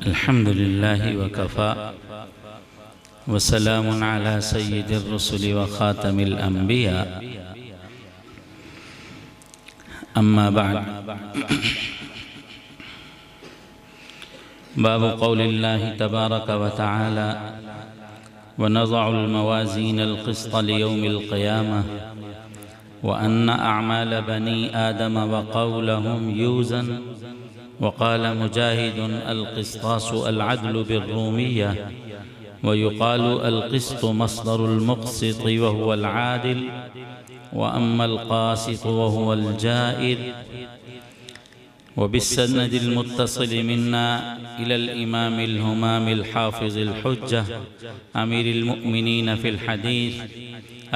अल्हम्दुलिल्लाह वकफ़ा वसलामुन अला सय्यिदिर रुसुलि व ख़ातमिल अंबिया अम्मा बअद। बाब क़ौलिल्लाहि तबारक व तआला व नज़अुल मवाज़ीनल क़िस्त लियौमिल क़ियामह व अन्न अअमाल बनी आदम व क़ौलहुम यूज़न व क़ाल मुजाहिदुन अल क़िस्तासु अल अदलु बिर्रूमिय्यह व युक़ालु अल क़िस्तु मस्दरुल मुक़सिति व हुवल आदिल व अम्मल क़ासितु व हुवल जाइर व बिस्सनदिल मुत्तसिल मिन्ना इलल इमामिल हुमामिल हाफ़िज़िल हुज्जह अमीरिल मुअमिनीन फ़िल हदीस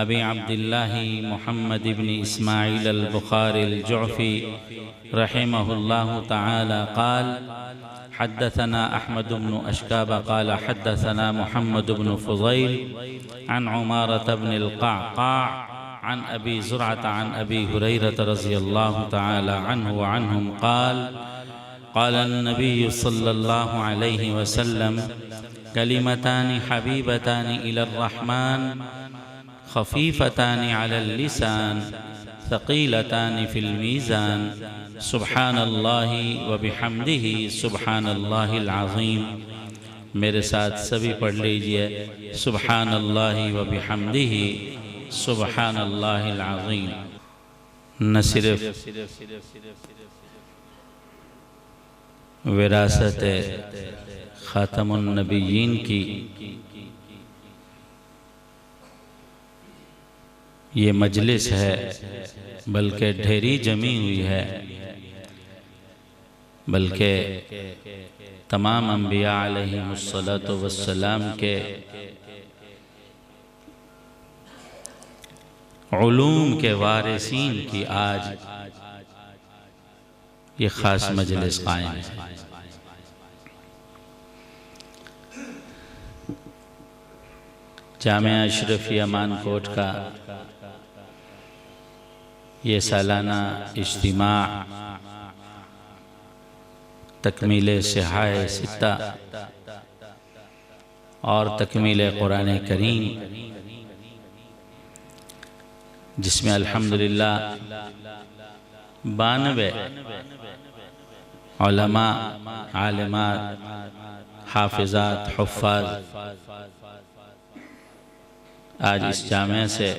अबी अब्दिल्लाहि मुहम्मद इब्न इस्माइल अल बुख़ारी अल जुअफ़ी रहिमहुल्लाहु तआला क़ाल हद्दसना अहमद इब्न अशकाब क़ाल हद्दसना मुहम्मद इब्न फ़ुज़ैल अन उमारत इब्न अल क़अक़अ अन अबी ज़ुरअत अन अबी हुरैरत रज़ियल्लाहु तआला अन्हु व अन्हुम क़ाल क़ाल अन्नबी सल्लल्लाहु अलैहि वसल्लम कलिमतानि हबीबतानि इलर रहमान खफ़ीफ़तानि अलल लिसान सक़ीलतानि फ़िल मीज़ान सुब्हानल्लाहि व बिहम्दिही सुब्हानल्लाहिल अज़ीम। मेरे साथ सभी पढ़ लीजिए सुब्हानल्लाहि व बिहम्दिही सुब्हानल्लाहिल अज़ीम। न सिर्फ विरासत ख़ातमुन नबिय्यीन की ये मजलिस है, बल्कि ढेरी जमी हुई है, बल्कि तमाम अंबिया अलैहिमुस्सलातु वस्सलाम के उलूम के वारिसीन की आज ये ख़ास मजलिस कायम है। जामिया अशरफिया मानकोट का ये सालाना इज्तिमा तकमीले सिहाए सित्ता और तकमीले कुरान करीम, जिसमें अल्हम्दुलिल्लाह 92 उलमा, आलिमात, हाफिजात, हुफ़्फ़ाज़ आज इस जामे से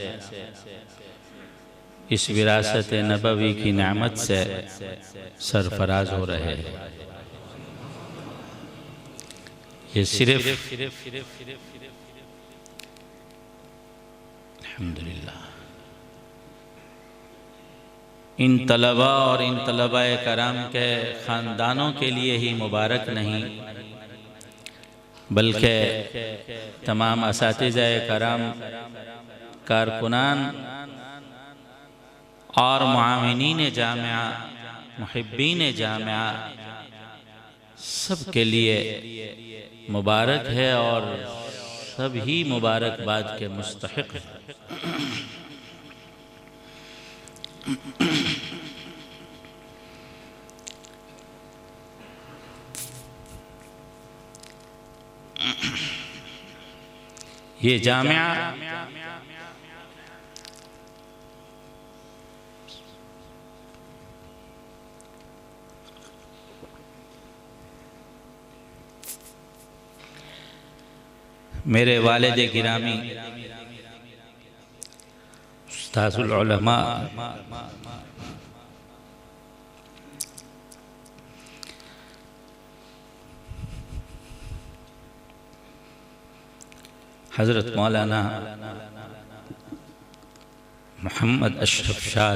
इस विरासत नबवी की नेमत से सरफराज हो रहे हैं। ये सिर्फ अल्हम्दुलिल्लाह इन तलबा और इन तलबाए कराम के ख़ानदानों के लिए ही मुबारक नहीं, बल्कि तमाम असातिज़ाए कराम, कारकुनान और मुआविनीन जामिया, मुहिब्बीन जामिया सब के लिए मुबारक है और सब ही मुबारकबाद के मुस्तहिक़ है। ये जामिया मेरे वालिद गिरामी उस्ताज़ुल उलमा हज़रत मौलाना मोहम्मद अशरफ शाह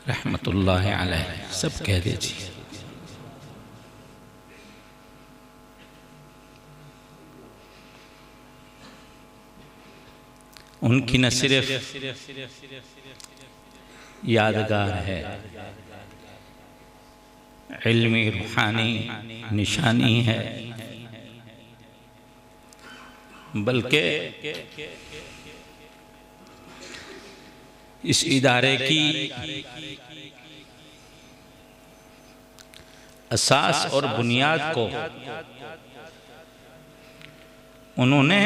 रहमतुल्लाहि अलैह सब कह दीजिए। उनकी न सिर्फ यादगार है, इल्मी रूहानी निशानी है, बल्कि इस इदारे की असास और बुनियाद को उन्होंने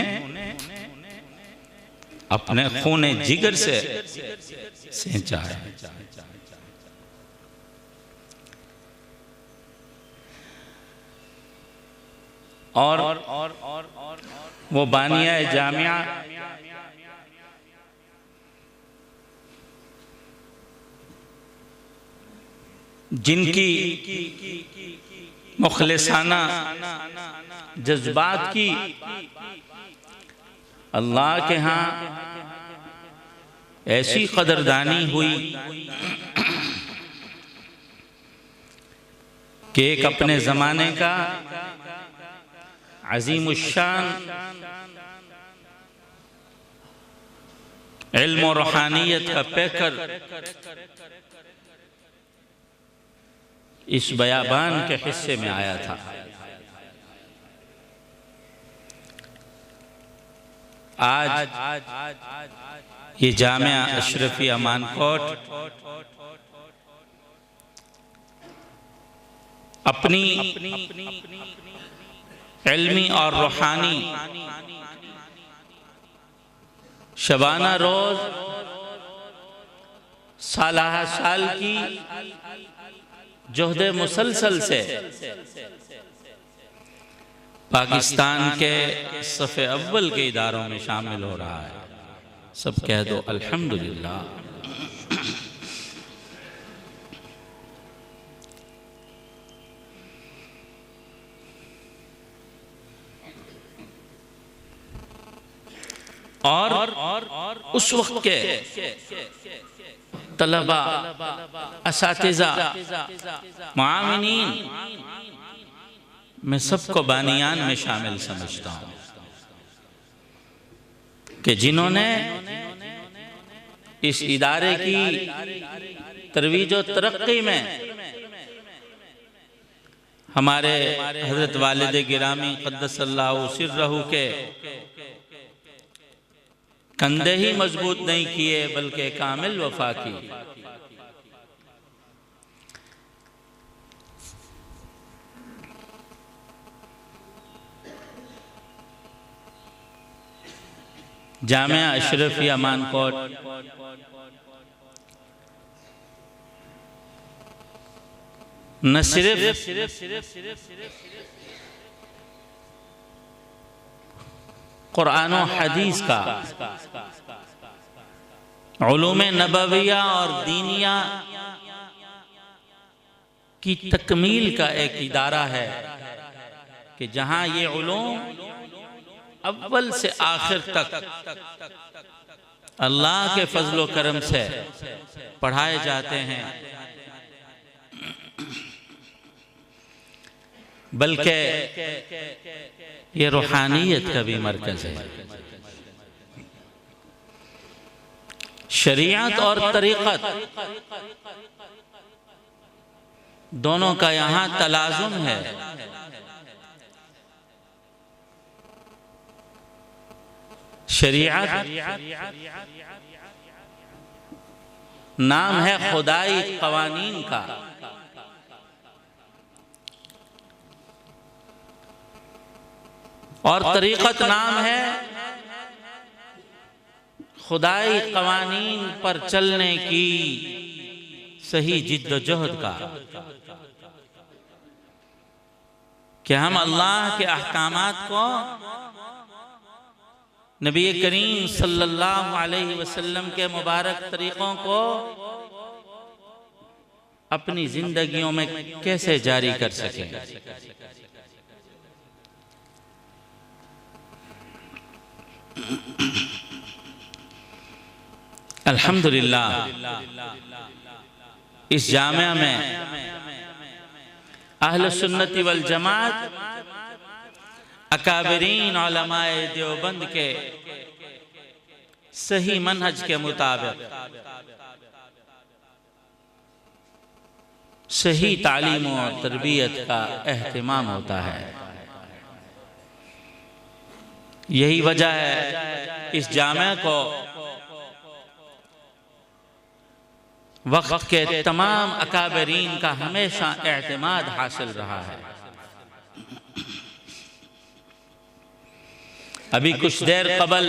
अपने खूने जिगर से सींचा है। और वो बानिया जामिया जिनकी मुखलिसाना जज्बात की अल्लाह के यहाँ ऐसी कदरदानी हुई कि एक अपने ज़माने का अज़ीमुश्शान इल्म और रूहानियत का पैकर इस बयाबान के हिस्से में आया था। आज ये जामिया अशरफिया मानकोट अपनी इल्मी और रूहानी शबाना रोज सालाहा साल की जोहदे मुसलसल से पाकिस्तान के सफ़े अव्वल के इदारों में शामिल हो रहा है। सब कह दो अल्हम्दुलिल्लाह। और उस वक्त के तलबा, असातिज़ा, मुआविनीन, मैं सबको बानियान में शामिल समझता हूँ कि जिन्होंने इस इदारे की तरवीज और तरक्की में हमारे हज़रत वालिद गिरामी क़द्दसल्लाहु सिर्रहू के कंधे ही मजबूत नहीं किए बल्कि कामिल वफा की। जामिया अशरफिया मानकोट न सिर्फ कुरान और हदीस का, उलूम नबविया और दीनिया की तकमील का एक इदारा है कि जहाँ ये उलूम अव्वल से आखिर तक अल्लाह के फजलो करम से पढ़ाए जाते हैं, बल्कि ये रूहानियत का भी मरकज है। शरीयत और तरीक़त दोनों का यहाँ तलाज़ुम है। शरीयत नाम है खुदाई क़वानीन का, और तरीक़त नाम है खुदाई क़वानीन पर चलने की सही जिद्दोजहद का, कि हम अल्लाह के अहकामात को नबी करीम सल्लल्लाहु अलैहि वसल्लम के मुबारक तरीक़ों को अपनी जिंदगियों में कैसे जारी कर सकें। अल्हम्दुलिल्लाह इस जामिया में अहले सुन्नती वल जमात अकाबरीन उलमाए देवबंद के सही मनहज के मुताबिक सही तालीम और तरबियत का एहतिमाम होता है। यही वजह है इस जामिया को वक्त के तमाम अकाबरीन का हमेशा एतमाद हासिल रहा है। अभी कुछ देर कबल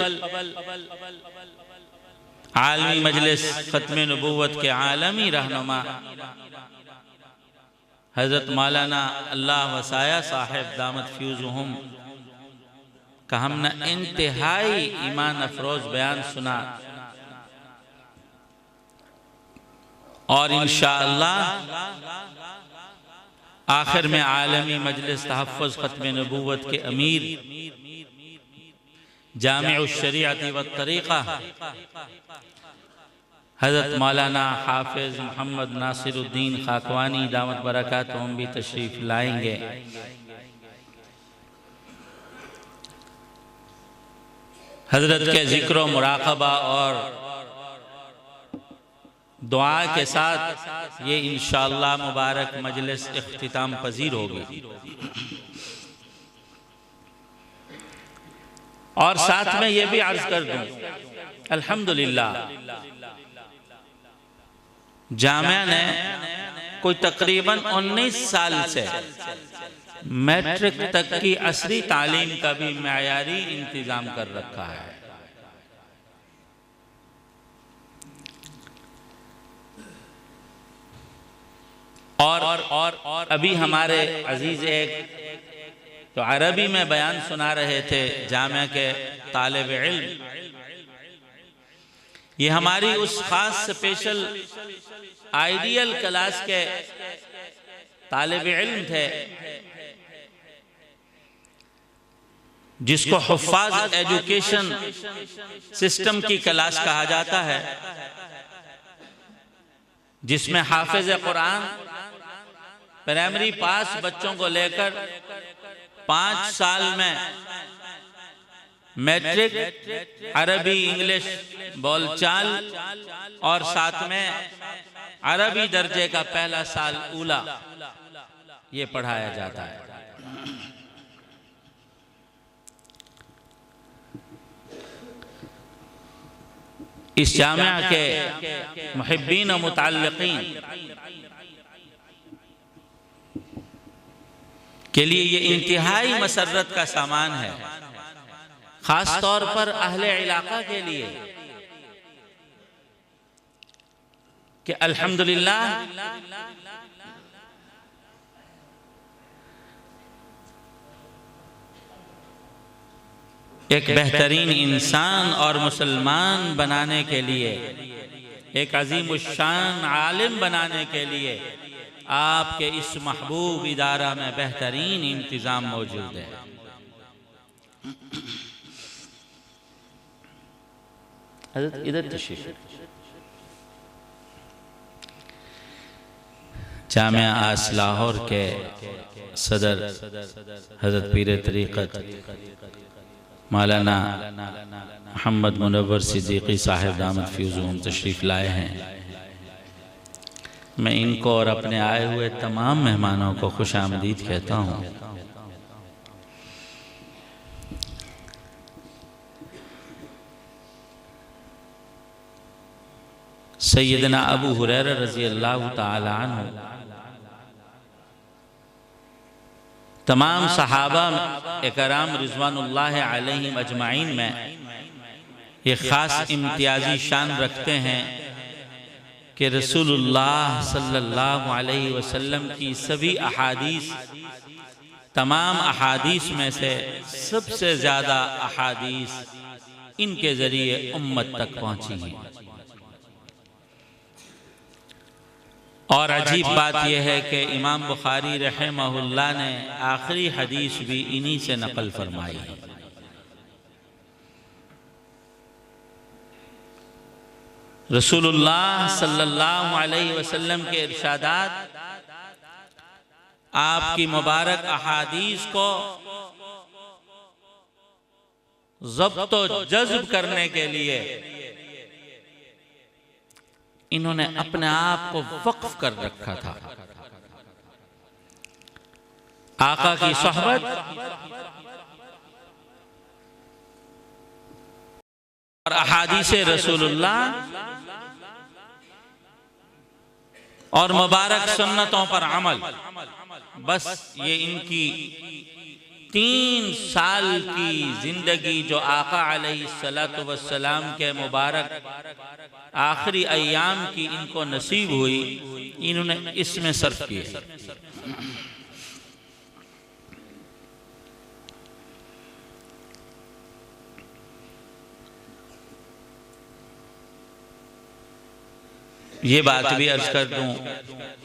आलमी मजलिस खत्म नबूवत के आलमी रहनुमा हज़रत मौलाना अल्लाह वसाया साहिब दामत फ्यूज़ुहुम का हमने इंतहाई ईमान अफरोज बयान सुना और इंशाअल्लाह आखिर में आलमी मजलिस तहफ़्फ़ुज़ खत्म नबूवत के अमीर जामिउश शरीअत व तरीक़ा हज़रत मौलाना हाफिज़ मोहम्मद नासिरुद्दीन खाकवानी दामत बरकातुहुम भी तशरीफ़ लाएंगे। हज़रत के ज़िक्र मुराक़बा और दुआ के साथ ये इंशाअल्लाह मुबारक मजलिस इख्तिताम पजीर होगी। और साथ में ये भी अर्ज़ कर दूं, अल्हम्दुलिल्लाह जामिया ने कोई तकरीबन 19 साल से मैट्रिक तक की असली तालीम का भी मयारी इंतज़ाम कर रखा है। और अभी हमारे अजीज एक तो अरबी में बयान सुना रहे थे जामिया के तालिब इल्म, ये हमारी उस खास स्पेशल आइडियल क्लास के तालिब इल्म थे जिसको हुफ़्फ़ाज़ एजुकेशन सिस्टम की क्लास कहा जाता है, जिसमें हाफिज़ कुरान प्राइमरी पास बच्चों को लेकर 5 साल में मैट्रिक, अरबी इंग्लिश बोलचाल और साथ में अरबी दर्जे का पहला साल ऊला ये पढ़ाया जाता है। इस जामिया के मुहिब्बीन और मुताल्लिकीन के लिए ये इंतहाई मसर्रत का सामान है, खास तौर पर अहले इलाका के लिए कि अल्हम्दुलिल्लाह एक बेहतरीन इंसान और मुसलमान बनाने के लिए, एक अजीमुश्शान आलिम बनाने के लिए आपके इस महबूब इदारा में बेहतरीन इंतज़ाम मौजूद है। इधर तशरीफ जामिया आस लाहौर के सदर हज़रत पीर तरीक़त मौलाना मोहम्मद मुनव्वर सिद्दीकी साहिब दामत फ्यूज़ुहुम तशरीफ़ लाए हैं। मैं इनको और अपने आए हुए तमाम मेहमानों को खुश आमदीद कहता हूँ। सैयदना अबू हुरैरा रज़ी अल्लाह ताला अन्हु तमाम सहाबा इकराम रिज़वानुल्लाह अलैहिम अजमाइन में ये ख़ास इम्तियाजी शान रखते हैं कि रसूलुल्लाह सल्लल्लाहु अलैहि वसल्लम की सभी अहादीस, तमाम अहादीस में से सबसे ज़्यादा अहादीस इनके ज़रिए उम्मत तक पहुँची हैं। और अजीब बात यह है कि इमाम बुखारी रहमहुल्लाह ने आखिरी हदीस भी इन्हीं से नकल फरमाई है। रसूलुल्लाह सल्लल्लाहु अलैहि वसल्लम के इरशादात, आपकी मुबारक अहादीस को ज़ब्त व जज़्ब करने के लिए इन्होंने अपने आप को वक्फ कर रखा था। आका की सोहबत और अहादीस रसूलुल्लाह और मुबारक सुन्नतों पर अमल। बस ये इनकी 3 साल की जिंदगी जो आका अलैहिस्सलातु वस्सलाम के मुबारक आखिरी अय्याम की इनको नसीब हुई, इन्होंने इसमें सर्फ किए। ये बात भी अर्ज कर दूं,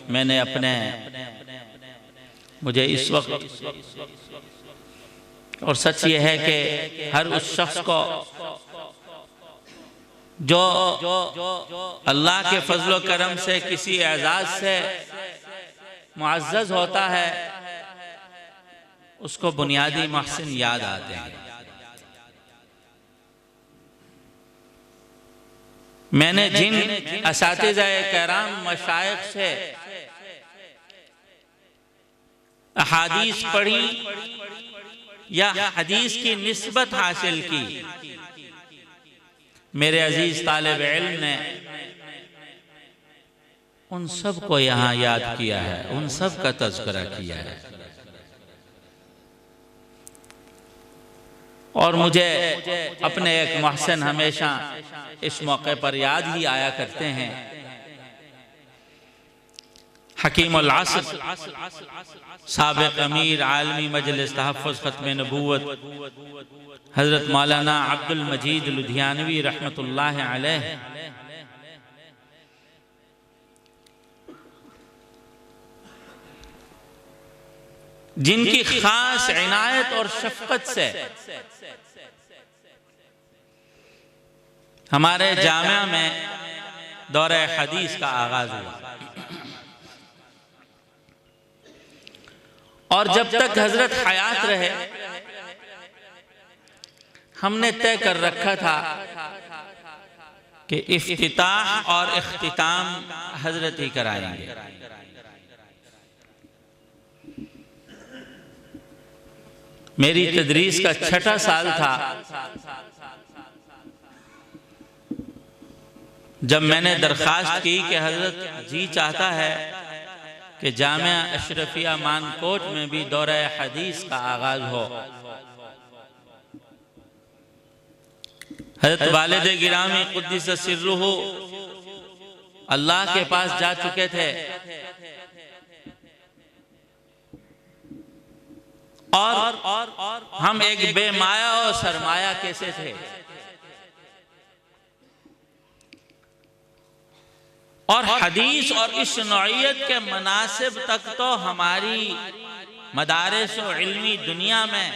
मैंने अपने मुझे इस वक्त, और सच ये है कि हर उस शख्स को जो अल्लाह के फजल करम से किसी एजाज से मुअज़्ज़ज़ होता है, उसको बुनियादी महसिन याद आते हैं। मैंने जिन असातिज़ा-ए किराम मशाइख से अहादीस पढ़ी या हदीस की निस्बत हासिल की, मेरे अजीज तालिब इल्म ने उन सब को यहाँ याद किया है, उन सब का तज़किरा किया है। और मुझे अपने एक महसन हमेशा इस मौके पर याद ही आया करते हैं। हकीमुल असर, साबिक़ अमीर आलमी मजलिस तहफ़्फ़ुज़ ख़त्म नबूवत हज़रत मौलाना अब्दुल मजीद लुधियानवी रहमतुल्लाह अलैह, जिनकी खास इनायत और शफ़क़त से हमारे जामिया में दौरे हदीस का आगाज हुआ, और जब तक हजरत हयात रहे हमने तय कर रखा था कि इफ्तिताह और इख्तिताम हजरत ही कराएंगे। मेरी तदरीस का 6ठा साल था जब मैंने दरख्वास्त की कि हजरत जी चाहता है कि जामिया अशरफिया मानकोट में भी दौरा हदीस का आगाज हो। हजरत वालिद गिरामी कुद्दिस सिर्रुहु अल्लाह के पास जा चुके थे, और हम एक बेमाया और सरमाया कैसे थे, और हदीस और इस नौइयत के मनासिब तक तो हमारी मदारिस और इल्मी दुनिया में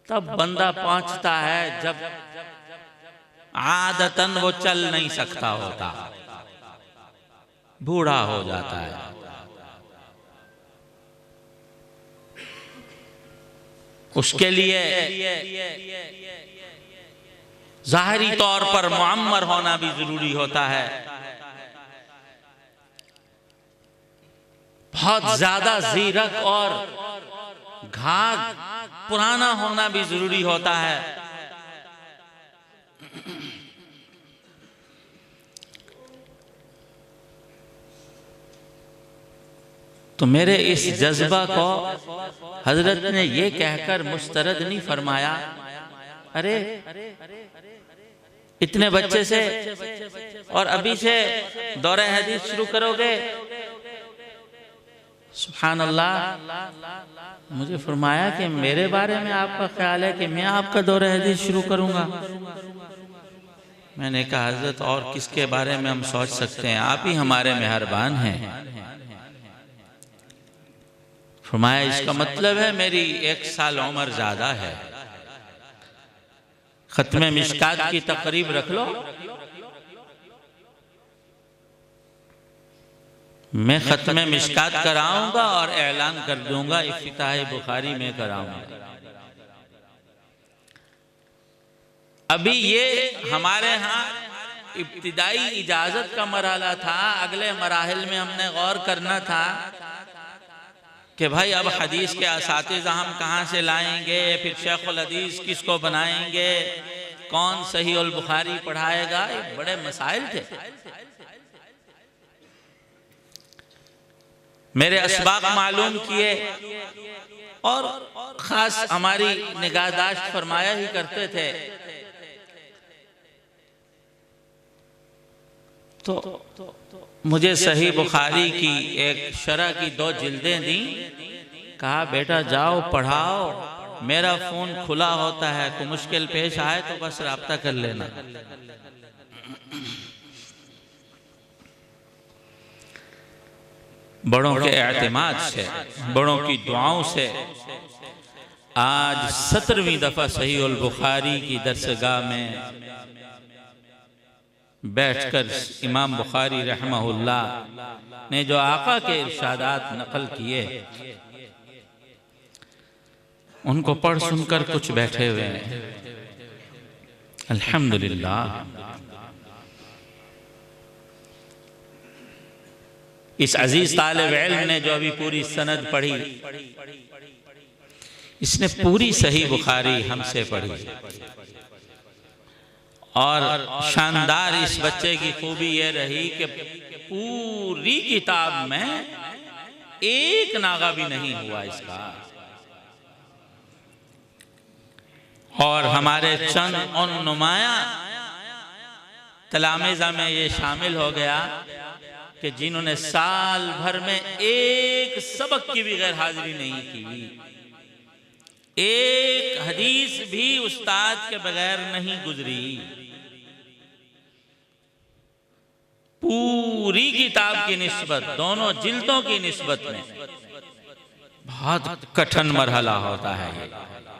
तब बंदा पहुंचता है जब आदतन वो चल नहीं सकता होता, बूढ़ा हो जाता है। उसके लिए ज़ाहिरी तौर पर मुअम्मर होना भी जरूरी होता है, बहुत ज्यादा ज़ीरक और घाघ पुराना होना भी जरूरी होता है। तो मेरे इस जज्बा को हजरत ने ये कहकर मुस्तरद नहीं फरमाया, अरे इतने बच्चे से और अभी से दौरे हदीस शुरू करोगे? सुभान अल्लाह। मुझे फरमाया कि मेरे बारे में आपका ख्याल है कि मैं आपका दौरे हदीस शुरू करूंगा? मैंने कहा हजरत और किसके बारे में हम सोच सकते हैं, आप ही हमारे मेहरबान हैं। फरमाया इसका मतलब है मेरी 1 साल उम्र ज्यादा है, खत्मे मिशकात की तकरीब रख लो, मैं खत्मे मिशकात कराऊंगा और ऐलान कर दूंगा इफ्तिताह बुखारी में कराऊंगा। अभी ये हमारे यहाँ इब्तिदाई इजाजत का मरहला था, अगले मराहिल में हमने गौर करना था कि भाई अब हदीस के असातिज़ा हम कहाँ से लाएंगे, फिर शेखुल हदीस किसको बनाएंगे, कौन सही अल बुखारी पढ़ाएगा, ये बड़े मसाइल थे। मेरे असबाक मालूम किए और खास हमारी निगाहदाश्त फरमाया ही करते थे। तो मुझे सही बुखारी की एक शरह की 2 जिल्दें दी। कहा बेटा जाओ पढ़ाओ, मेरा फोन खुला होता है, कोई मुश्किल पेश आए तो बस राब्ता कर लेना। बड़ों के एतमाद से, बड़ों की दुआओं से आज 17वीं दफा सही अल बुखारी की दरसगाह में बैठकर इमाम बुखारी रहमहुल्लाह ने जो आका के इरशादात नकल किए उनको पढ़ सुनकर कुछ बैठे हुए हैं। अल्हम्दुलिल्लाह, इस अजीज तालिब इल्म ने जो अभी पूरी सनद पढ़ी, इसने पूरी सही बुखारी हमसे पढ़ी। और शानदार इस बच्चे की खूबी यह रही कि पूरी किताब में एक नागा भी नहीं हुआ इसका। और हमारे चंद उन नुमाया तलामेजा में ये शामिल हो गया कि जिन्होंने साल भर में एक सबक की भी गैर हाजिरी नहीं की, एक हदीस भी उस्ताद के बगैर नहीं गुजरी। पूरी किताब की निस्बत, दोनों जिल्दों की निस्बत में बहुत कठिन मरहला होता है, ये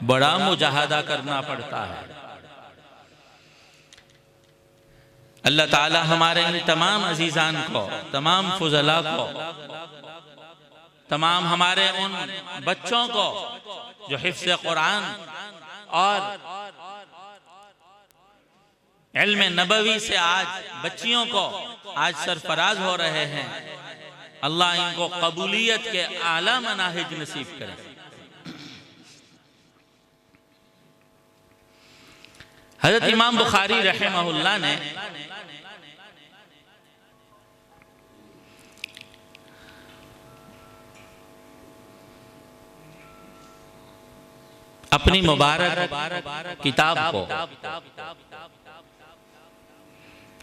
बड़ा मुजाहदा करना पड़ता है। अल्लाह ताला हमारे इन तमाम अजीजान को, तमाम फुजला को, तमाम हमारे उन बच्चों को जो हिफ्ज़ कुरान और इल्म नबवी से आज बच्चियों को आज सरफराज हो रहे हैं, अल्लाह इनको कबूलियत के आला मनाहिज नसीब करे। हजरत इमाम बुखारी रहमहुल्लाह ने अपनी मुबारक किताब को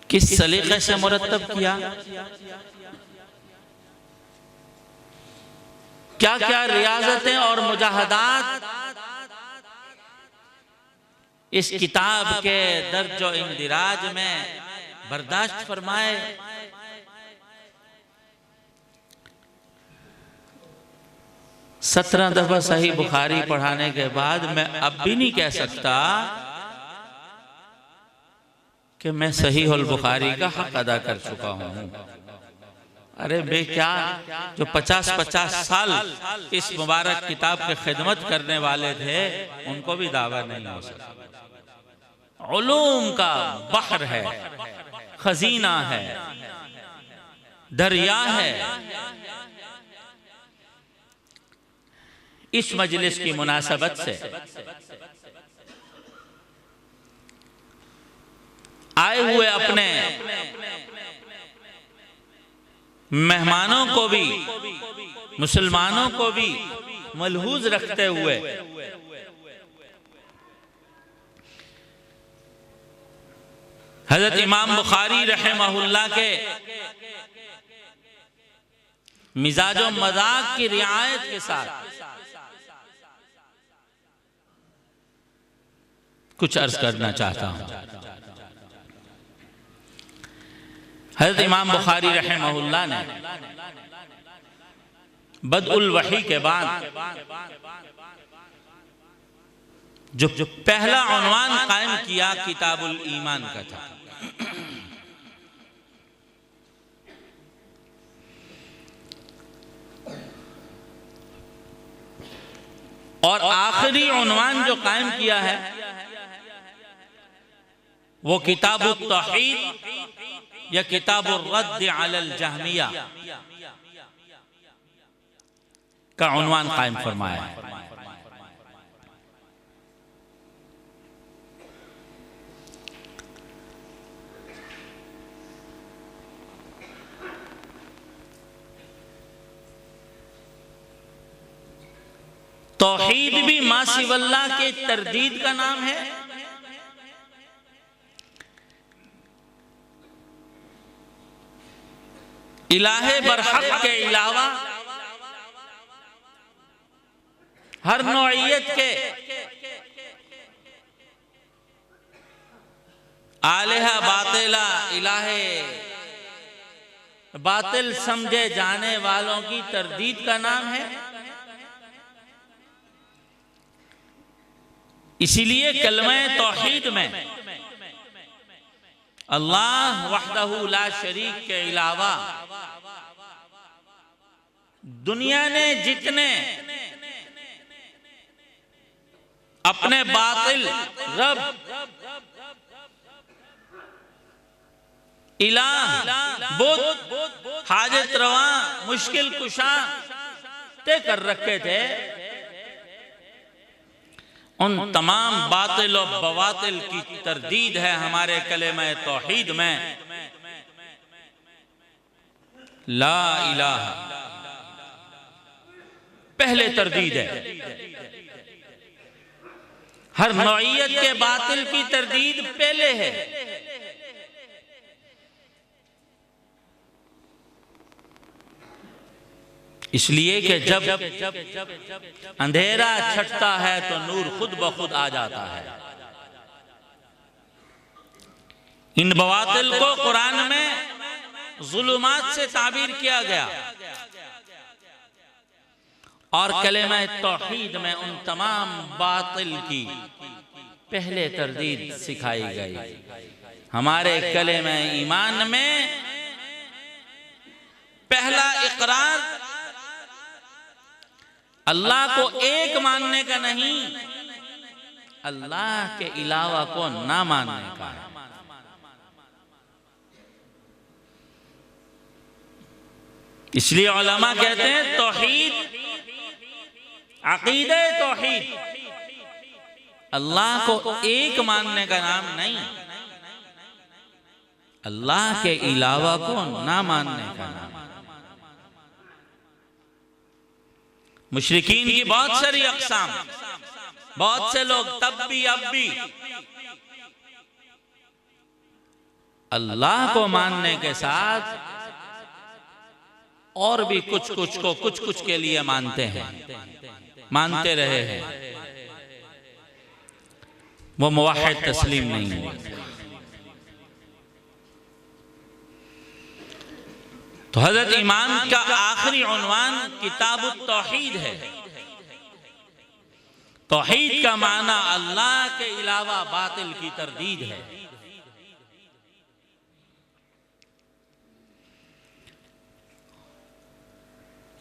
किस सलीके से मुरत्तब किया, क्या क्या रियाजतें और मुजाहदात इस किताब के दर्ज व इंदिराज में बर्दाश्त फरमाए। सत्रह दफा सही बुखारी पढ़ाने के बाद मैं अब भी नहीं कह सकता कि मैं सही अल बुखारी का हक अदा कर चुका हूं। अरे बे क्या, जो 50-50 साल इस मुबारक किताब की खिदमत करने वाले थे उनको भी दावा नहीं हो सकता। उलूम का बहर है, खजीना है, दरिया है। इस मजलिस की मुनासबत से आए हुए अपने मेहमानों को भी, मुसलमानों को भी मलहूज रखते हुए हजरत इमाम बुखारी रहमहुल्लाह के मिजाजो मजाक की रियायत के साथ कुछ अर्ज करना चाहता हूं। हज़रत इमाम बुखारी रहमहुल्लाह ने बदउल वही के बाद जो पहला उन्वान कायम किया किताबुल ईमान का था। और आखिरी उन्वान जो कायम किया है वो किताबुत तौहीद या किताबुर रद्द अलल जहमिया का उन्वान कायम फरमाया है। तौहीद भी मा सिवल्लाह के तरदीद का नाम है। इलाहे बरहक के अलावा हर नौइयत के आलिहा बातिला, इलाहे बातिल समझे जाने वालों की तरदीद का नाम है। इसीलिए कलमा तौहीद में अल्लाह वहदहू ला शरीक के अलावा दुनिया ने जितने अपने बातिल रब, इलाह, बुत, हाजत रवा, मुश्किल कुशा तय कर रखे थे, उन तमाम बातिल और बवातिल की तरदीद है हमारे कलेमा तौहीद में। ला इलाहा पहले तरदीद है। हर नौइयत के बातिल की तरदीद पहले है। इसलिए कि जब अंधेरा छटता है तो नूर खुद ब खुद आ जाता है। इन बवातिल को कुरान में जुलुमात से ताबीर किया गया और कलेमा तौहीद में उन तमाम बातिल की पहले तरदीद सिखाई गई। हमारे कलेमा ईमान में पहला इकरार अल्लाह को एक मानने का नहीं, अल्लाह के अलावा को ना मानने का है। इसलिए उलमा कहते हैं तौहीद, अकीदे तौहीद अल्लाह को एक मानने का नाम नहीं, अल्लाह के अलावा को ना मानने का नाम। मुशरिकीन की बहुत सारी अक़साम, बहुत से लोग तब भी अब भी अल्लाह को मानने के साथ और भी कुछ कुछ के लिए मानते हैं, मानते रहे हैं। वो मुवाहिद तस्लीम नहीं हुए। तो हजरत इमाम का आखिरी उन्वान किताबुत तौहीद है। तौहीद का माना अल्लाह के अलावा बातिल की तरदीद है।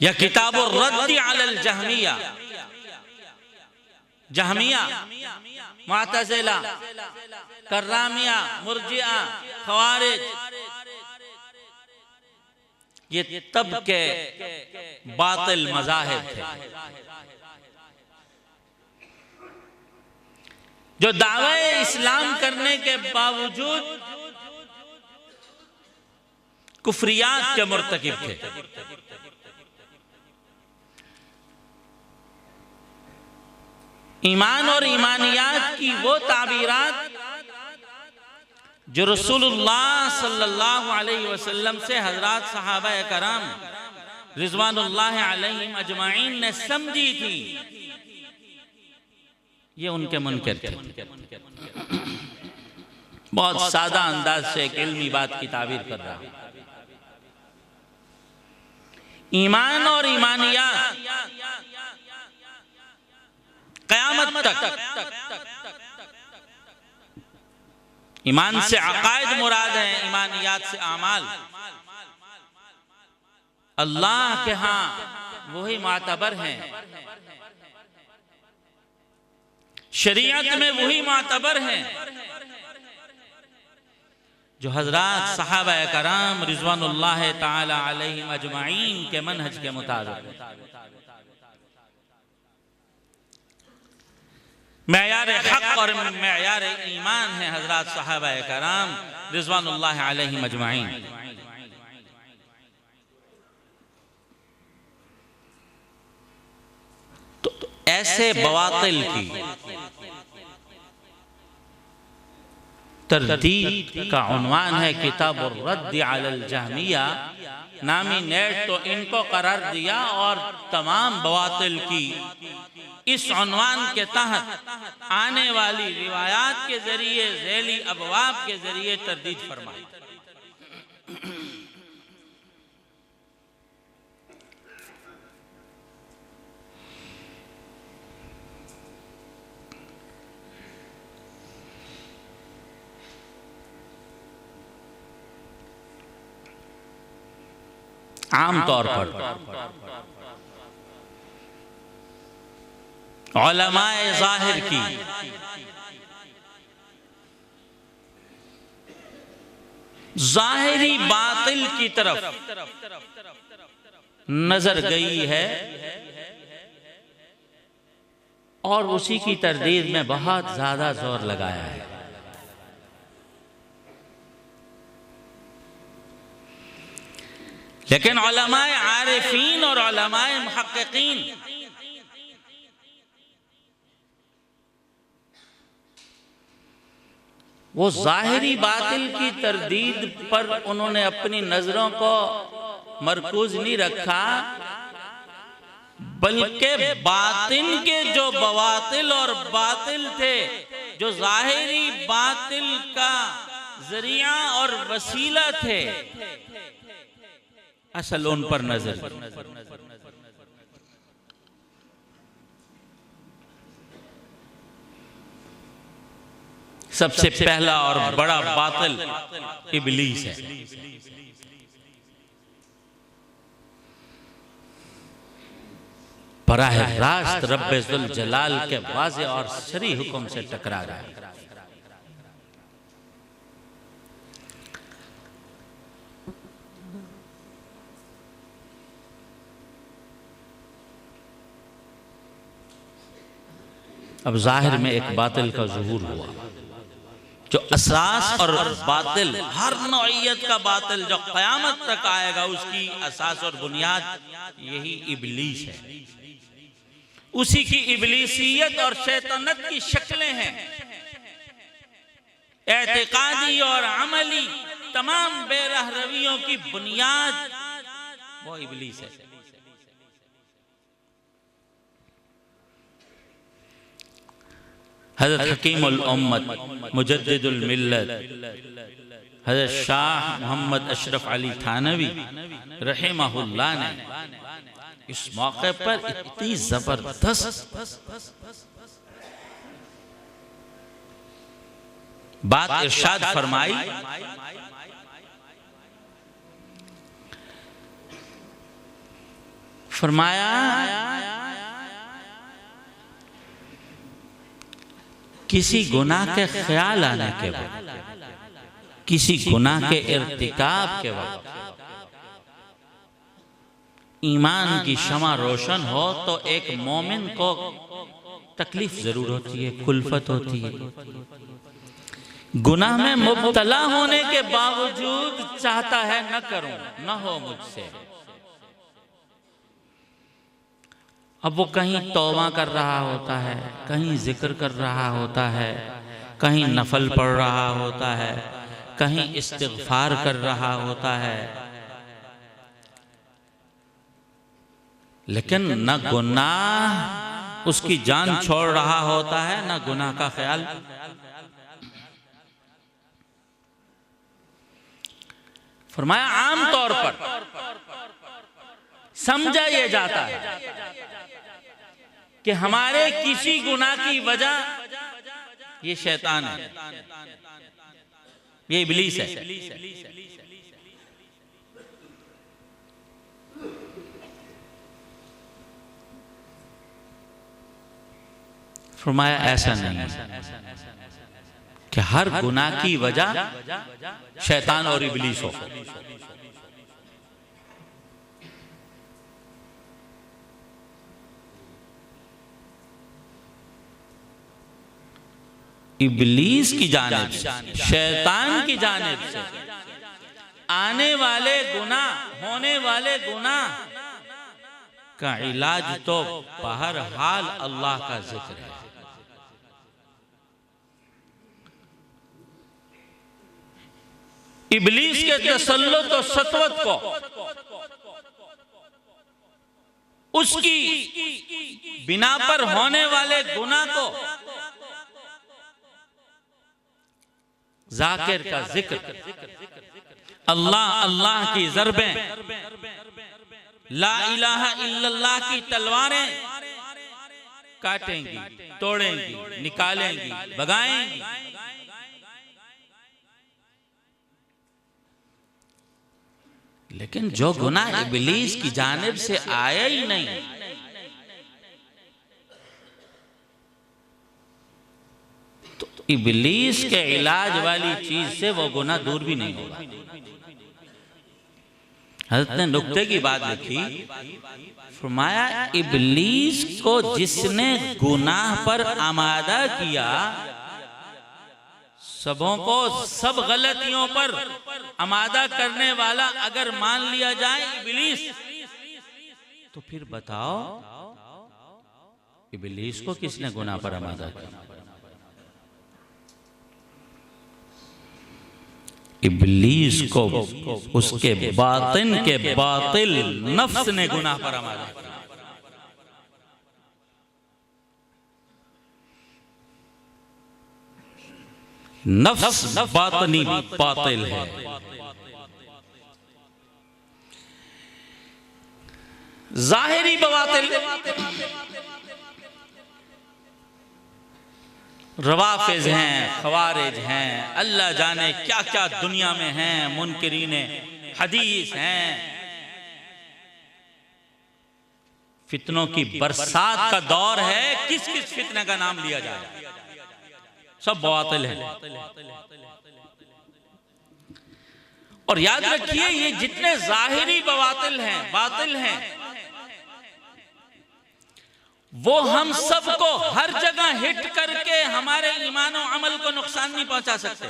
यह किताबुर रद्द अलल जहमिया, जहमिया, मुअतज़िला, कर्रामिया, मुर्जिआ, खवारिज, ये तब के बातिल मज़ाहिब थे जो दावे इस्लाम करने के बावजूद कुफ्रियात के मुर्तकिब थे। ईमान और ईमानियात की वो ताबीरात जो रसूलुल्लाह सल्लल्लाहु अलैहि वसल्लम से हजरात सहाबा कराम रिज़वानुल्लाह अलैहिम अजमाइन ने समझी थी, ये उनके मुनकर थे। बहुत सादा अंदाज से एक इल्मी बात की ताबीर कर रहा हूं। ईमान और ईमानियात क़यामत तक, ईमान से अकायद मुराद है, ईमानियात से आमाल। अल्लाह के यहाँ वही मातबर हैं, शरीयत में वही मातबर हैं जो हजरात सहाबा कराम रिज़वानुल्लाह ताला अलैहिम अजमाइन के मनहज के मुताबिक मेयार हक और मेयार ईमान है हजरात सहाबा कराम रिज़वानुल्लाह अलैहिम अजमाइन। तो ऐसे बवातिल की तरदीद का उन्वान है किताब रद्द अलल जहमिया नामी नेट तो इनको करार दिया और तमाम बवातिल की इस उन्वान के तहत आने वाली रिवायात के जरिए झैली अबवाब के जरिए तरदीद फरमाई। आम तौर पर उलमाए ज़ाहिर की ज़ाहिरी बातिल की तरफ नजर गई है और उसी की तरदीद में बहुत ज्यादा जोर लगाया है। लेकिन उलमाए आरिफीन और उलमाए मुहक्किकीन वो ज़ाहिरी बातिल की तरदीद पर उन्होंने अपनी नजरों को मरकूज नहीं रखा, बल्कि बातिन के जो बवातिल और बातिल थे, जो ज़ाहिरी बातिल का जरिया और वसीला थे, असल उन पर नजर। सबसे पहला और बड़ा बातिल इब्लीस है। बराह रास्त रब्बे ज़ुल जलाल के वाज़े और शरी हुक्म से टकरा रहा है। अब जाहिर में एक बातिल का ज़ुहूर हुआ, जो असास और बातिल, हर नौइयत का बातिल जो क़यामत तक आएगा, उसकी असास और बुनियाद यही इब्लीस है। उसी की इब्लीसियत और शैतानत की शक्लें हैं। एतिकादी और अमली तमाम बेरह रवियों की बुनियाद वो इब्लीस है। हज़रत हकीमुल उम्मत मुजद्दिदुल मिल्लत हज़रत शाह मोहम्मद अशरफ अली थानवी रहमहुल्लाह ने इस मौके पर इतनी जबरदस्त बात इरशाद फरमाई, फरमाया किसी गुनाह के ख्याल आने के बाद, किसी गुनाह के इर्तिकाब के वक्त ईमान की शमा रोशन हो तो एक मोमिन को तकलीफ जरूर होती है, कुल्फत होती है। गुनाह में मुब्तला होने के बावजूद चाहता है न करूं, न हो मुझसे। अब वो कहीं तौबा कर रहा होता है, कहीं जिक्र कर रहा होता है, कहीं नफल पढ़ रहा होता है, कहीं इस्तिग़फ़ार कर रहा होता है, लेकिन न गुनाह उसकी जान छोड़ रहा होता है, न गुनाह का ख्याल। फरमाया आम तौर पर समझा यह जाता है कि हमारे किसी गुनाह की वजह ये शैतान है, ये इब्लीस है। फरमाया ऐसा नहीं कि हर गुनाह की वजह शैतान और इब्लीस हो। इब्लीस की जानिब से, शैतान की जानिब से आने वाले गुनाह, होने वाले गुनाह का इलाज तो बहरहाल अल्लाह का जिक्र है। इब्लीस के तसल्लुत और सतवत को, उसकी बिना पर होने वाले गुनाह को जाकिर का जिक्र, अल्लाह अल्लाह की ज़रबें, ला इलाहा इल्लल्लाह की तलवारें काटेंगी, तोड़ेंगी, निकालेंगी, भगाएंगी। लेकिन जो गुनाह इब्लीस की जानिब से आया ही नहीं, तो इब्लीस के इलाज वाली चीज से वो गुनाह दूर भी नहीं होगा। हज़रत ने नुक्ते की बात लिखी, फरमाया इब्लीस को जिसने गुनाह पर आमादा किया, सबों को सब गलतियों पर आमादा करने वाला अगर मान लिया जाए इब्लीस, तो फिर बताओ इब्लीस को किसने गुनाह पर आमादा किया? इब्लीस को उसके बातिन के बातिल नफ्स ने गुनाह पर आमादा किया। नफ्स बातनी बातिल है। जाहिरी बवातिल रवाफिज हैं, खवारिज हैं, अल्लाह जाने क्या क्या दुनिया में हैं, मुनकिरीने हदीस हैं। फितनों की बरसात का दौर है, किस किस फितने का नाम लिया जाए, सब बातिल है। और याद रखिए ये जितने जाहिरी बवातिल हैं, बातिल हैं, वो हम सबको हर जगह हिट करके हमारे ईमान और अमल को नुकसान नहीं पहुंचा सकते।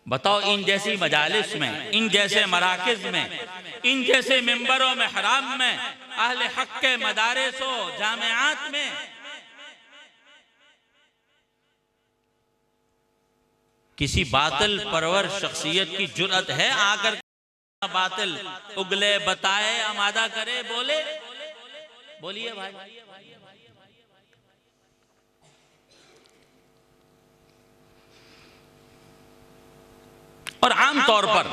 बताओ इन जैसी मजालिस में, इन जैसे मराकिज में, इन जैसे मिंबरों में, हराम में, अहले हक के मदारिसों, जामियात में किसी बातिल परवर शख्सियत की जुर्अत है आकर बातिल उगले बताए आमादा करे, बोले? बोलिए भाई। और आम तौर पर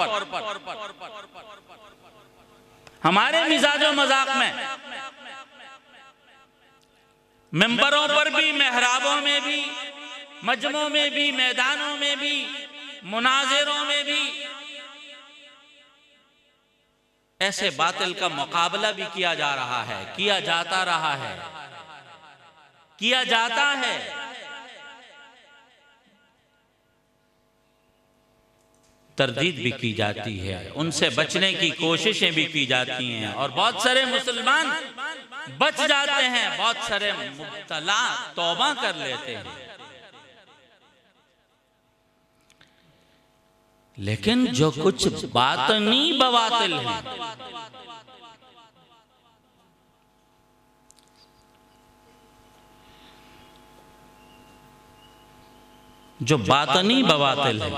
हमारे मिजाजो मजाक में मिंबरों पर भी, मेहराबों में भी, मजमों में भी, मैदानों में भी, मुनाजिरों में भी ऐसे बातिल का मुकाबला भी किया जा रहा है, किया जाता रहा है, किया जाता है। तरदीद भी की जाती है, उनसे बचने की कोशिशें भी की जाती हैं, और बहुत सारे मुसलमान बच जाते हैं, बहुत सारे मुब्तला तौबा कर लेते हैं। लेकिन जो कुछ बातनी बवातिल है, जो बातनी बवातिल है,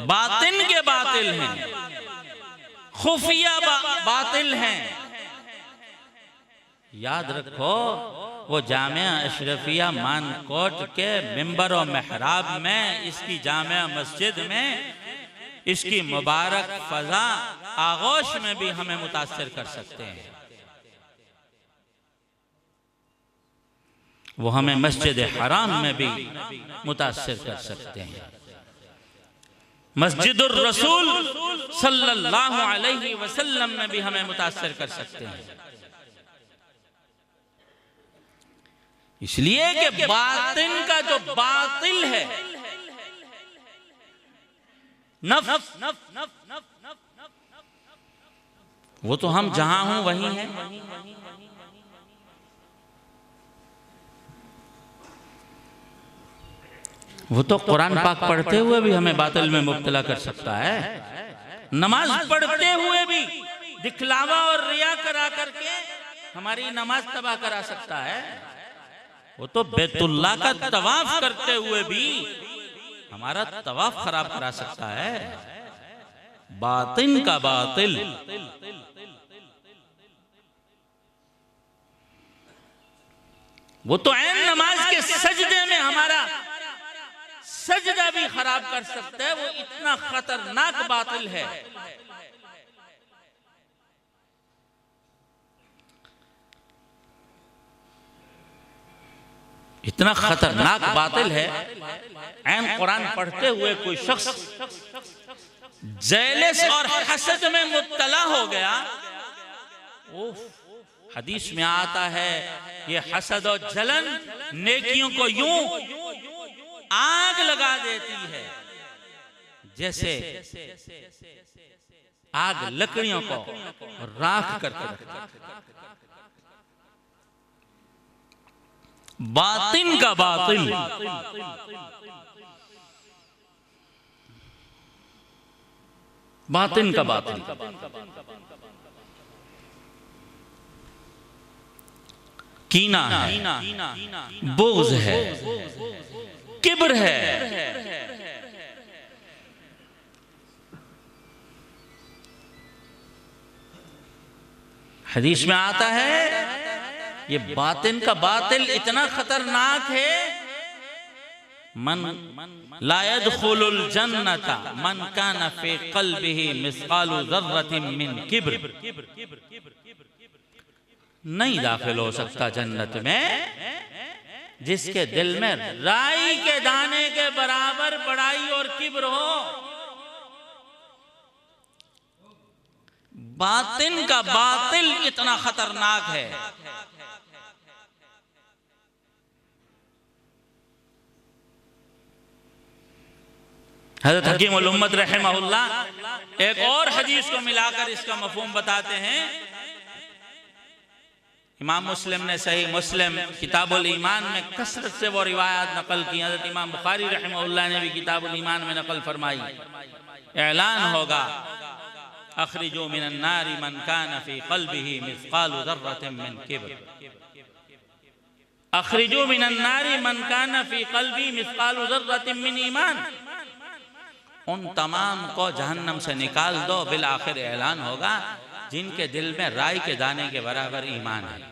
बातिन के बातिल हैं, खुफिया बातिल हैं, याद रखो वो जामिया अशरफिया मानकोट के मिंबर और मेहराब में, इसकी जामिया मस्जिद में, इसकी मुबारक फजा आगोश में भी हमें मुतासिर कर सकते हैं। वो हमें मस्जिद हराम में भी मुतासिर कर सकते हैं, मस्जिदुर रसूल सल्लल्लाहु अलैहि वसल्लम में भी हमें मुतासिर कर सकते हैं। इसलिए कि बातिन का जो बातिल है, नफ्स, वो तो हम जहां हूं वहीं हैं। वो तो कुरान पाक पढ़ते हुए भी हमें बातिल में मुब्तला कर सकता है, नमाज पढ़ते हुए भी दिखलावा और रिया करा करके हमारी नमाज तबाह करा सकता है। वो तो बैतुल्लाह का तवाफ करते हुए भी हमारा तवाफ खराब करा सकता है। बातिन का बातिल। वो तो ऐन नमाज के सजदे में हमारा सजदा भी खराब कर सकता है। वो इतना खतरनाक बातिल है। इतना खतरनाक बातिल है। ऐन कुरान पढ़ते हुए कोई शख्स जेलस और हसद में मुब्तला हो गया। हदीस में आता है ये हसद और जलन नेकियों को यूं आग लगा देती है जैसे आग लकड़ियों को राख करके रखती है। बातिन का बातिल। बातिन का बातिल। कीना है, बुग़्ज़ है, किब्र है। हदीस में आता है ये बातिन का बातिल इतना खतरनाक है। मन ला यदखुलुल जन्नता मन काना फी क़ल्बिही मिस्क़ालु ज़र्रतिन मिन किब्र। नहीं दाखिल हो सकता जन्नत में जिसके दिल में राई के दाने के बराबर बड़ाई और किब्र हो। बातिन का बातिल इतना खतरनाक है। हज़रत हकीम उल उम्मत रहमहुल्लाह एक और हदीस को मिलाकर इसका मफ़हूम बताते हैं। इमाम मुस्लिम ने सही मुस्लिम किताबुल ईमान में कसरत से वो रिवायत नकल की। हज़रत इमाम बुखारी रहमहुल्लाह ने भी किताबुल ईमान में नकल फरमाई। ऐलान होगा अखरिजू मिनन नारी मन कान फी क़ल्बिही मिस्क़ालु ज़र्रतिन मिन किब्र। अखरिजू मिनन नारी मन कान फी क़ल्बी मिस्क़ालु ज़र्रतिन मिन ईमान। उन तमाम को जहन्नम से निकाल दो। बिल आखिर ऐलान होगा जिनके दिल में राई के दाने के बराबर ईमान है।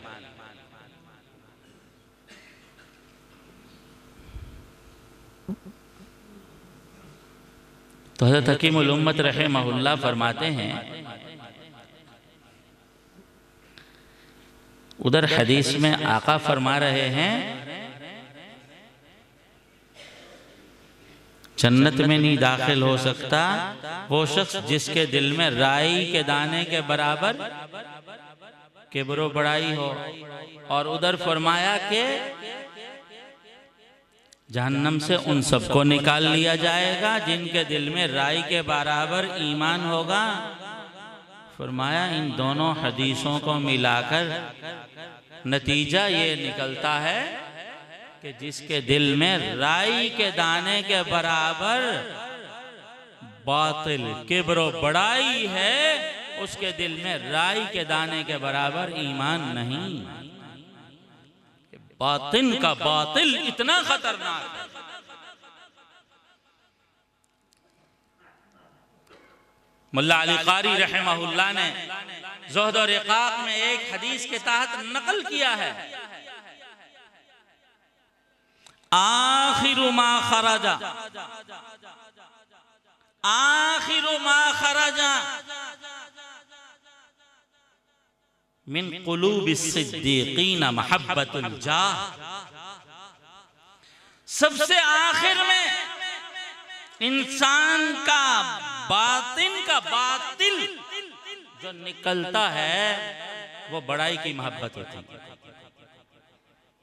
तो हज़रत हकीम उल उम्मत रहमहुल्लाह फरमाते हैं उधर हदीस में आका फरमा रहे हैं जन्नत में नहीं दाखिल हो सकता वो शख्स जिसके दिल में राई के दाने के बराबर किब्र बड़ाई हो। और उधर फरमाया कि जहन्नम से उन सबको निकाल लिया जाएगा जिनके दिल में राई के बराबर ईमान होगा। फरमाया इन दोनों हदीसों को मिलाकर नतीजा ये निकलता है कि जिसके दिल में राई के दाने के बराबर बातिल किब्र बड़ाई है उसके दिल में राई के दाने के बराबर ईमान नहीं। बातिन का बातिल इतना खतरनाक है। मुल्ला अली कारी रहमहुल्लाह ने ज़ुहद और रिक़ाक़ में एक हदीस के तहत नकल किया है। आखिरु मा खरजा मिन क़ुलूबिस सिद्दीक़ीन महब्बतुल जाह। सबसे आखिर में इंसान का बातिल जो निकलता है वो बड़ाई की मोहब्बत होती है।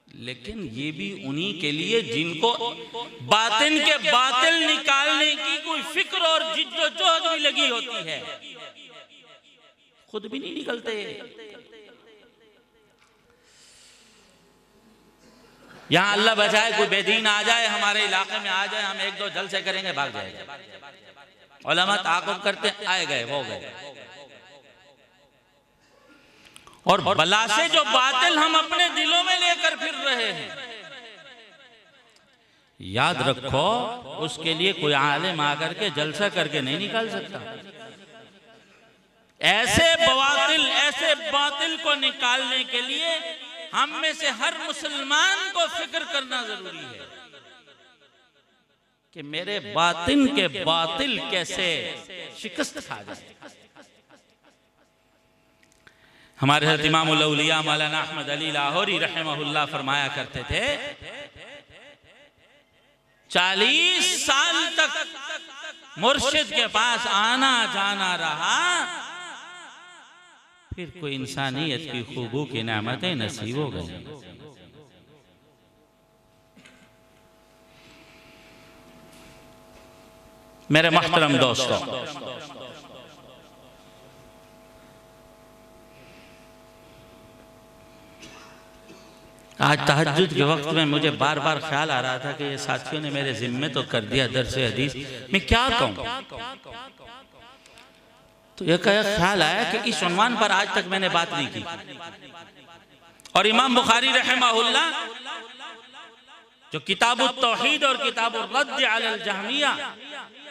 लेकिन ये भी उन्हीं के लिए जिनको बातिन के बातिल निकालने की कोई फिक्र और जिद्दोजहद भी लगी होती है। खुद भी नहीं निकलते। यहाँ अल्लाह बचाए कोई बेदीन आ जाए हमारे इलाके में आ जाए, हम एक दो जलसे करेंगे भाग जाएगा। उलमा ताक़ुब करते आए गए हो गए। और बला से जो बातिल हम अपने दिलों में लेकर फिर रहे हैं, याद रखो उसके लिए कोई आलिम आकर के जलसा करके नहीं निकाल सकता। ऐसे बातिल को निकालने के लिए हम में से हर मुसलमान को फिक्र करना जरूरी है कि मेरे बातिन के बातिल कैसे शिकस्त खा जाए। हमारे हज़रत इमामुल औलिया मौलाना अहमद अली लाहौरी रहमहुल्लाह फरमाया करते थे, 40 साल तक मुर्शिद के पास आना जाना रहा, फिर कोई इंसानियत की खूबू की नेमतें नसीब हो गई। मेरे मोहतरम दोस्तों, आज तहज्जुद के वक्त में मुझे बार बार ख्याल आ रहा था कि ये साथियों ने मेरे जिम्मे तो कर दिया दर्स हदीस, मैं क्या कहूँ। तो यह ख्याल आया कि इस उन्वान पर आज तक मैंने बात नहीं की। और इमाम बुखारी रहमहुल्लाह जो किताबुत तौहीद और किताबुर रद्द अलल जहमिया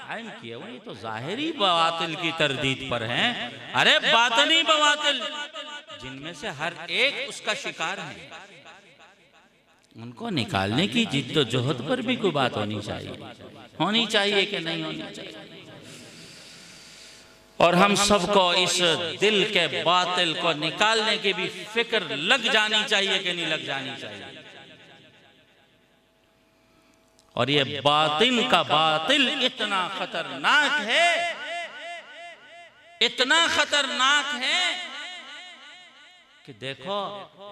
कायम किए, वही तो ज़ाहिरी बवातिल की तरदीद पर हैं। अरे बातिनी बवातिल जिनमें से हर एक उसका शिकार है, उनको निकालने की जिद्दोजहद पर भी कोई बात होनी चाहिए कि नहीं होनी चाहिए। और हम सबको इस दिल के बातिल को निकालने की भी फिक्र लग जानी चाहिए कि नहीं लग जानी चाहिए। और ये बातिन का बातिल इतना खतरनाक है, इतना खतरनाक है कि देखो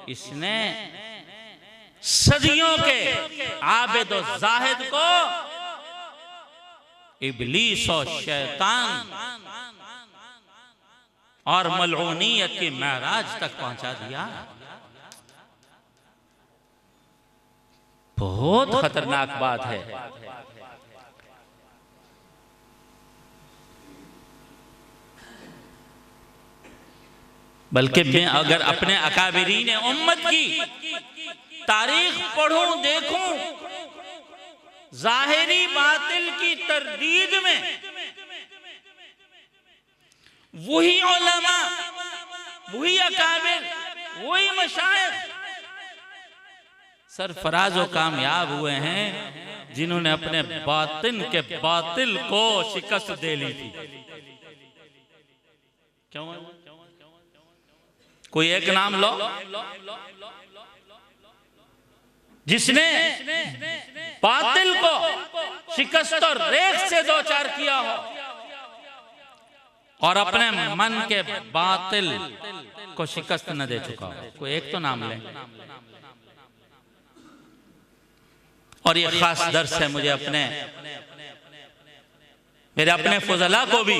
इसने सदियों के आबिद और जाहिद को इब्लीस और शैतान और मलऊनियत की महराज तक पहुंचा दिया। बहुत खतरनाक बात है। बल्कि मैं अगर अपने अकाबिरीन उम्मत की तारीख पढ़ूं देखूं, जाहिरी बातिल की तरदीद में वही उलमा, वही अकाबिर, वही मशाइख सरफराज और कामयाब हुए हैं जिन्होंने अपने बातिन के बातिल को शिकस्त दे ली थी। क्यों? कोई एक नाम लो जिसने बातिल को शिकस्त और रेख से दो चार किया हो और अपने मन के बातिल को शिकस्त न दे चुका हो। कोई एक तो नाम ले। और ये खास दर्स है मुझे मेरे अपने फुजला को भी,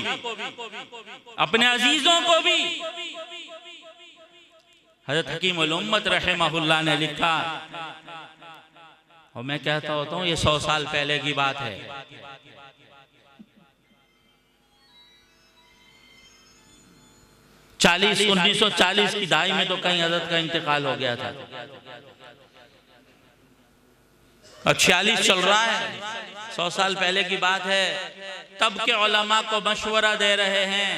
अपने अजीजों को भी। हज़रत हकीम उल उम्मत रहमहुल्लाह ने लिखा, और मैं कहता होता हूँ ये 100 साल पहले की बात है। चालीस 1940 की दहाई में तो कहीं हज़रत का इंतकाल हो गया था। अब 46 चल रहा है, 100 साल पहले की बात है। तब के उलमा को मशवरा दे रहे हैं।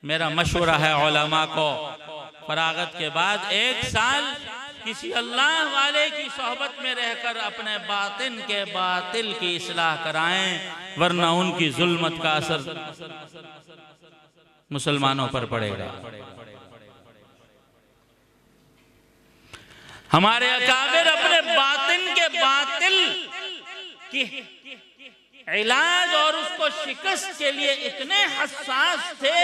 मेरा मशवरा है उलमा को, फरागत के बाद 1 साल किसी अल्लाह वाले की सोहबत में रहकर अपने बातिन के बातिल की इस्लाह कराएं, वरना उनकी जुल्मत का असर मुसलमानों पर पड़ेगा। हमारे अकाबिर अपने बातिन के बातिल की इलाज और उसको शिकस्त के लिए इतने हसास थे।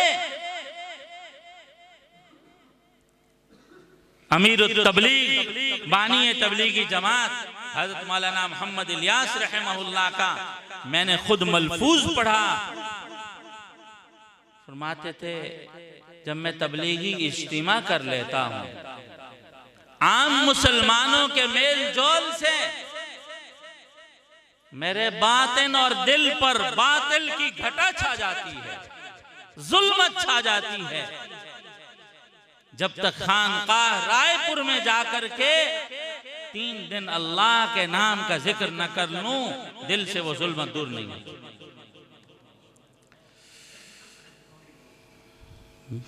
अमीरुत तबलीग, बानी तबलीगी जमात हजरत मौलाना मोहम्मद इलियास रहमहुल्लाह का मैंने खुद मलफूज पढ़ा। फरमाते थे, जब मैं तबलीगी इज्तिमा कर लेता हूँ, आम मुसलमानों के मेल जोल से मेरे बातिन और दिल पर बातिल की घटा छा जाती है, जुल्मत छा जाती है। जब तक खानकाह रायपुर में जाकर के 3 दिन अल्लाह के नाम का जिक्र न कर लूं, दिल से वो जुल्म दूर नहीं होती।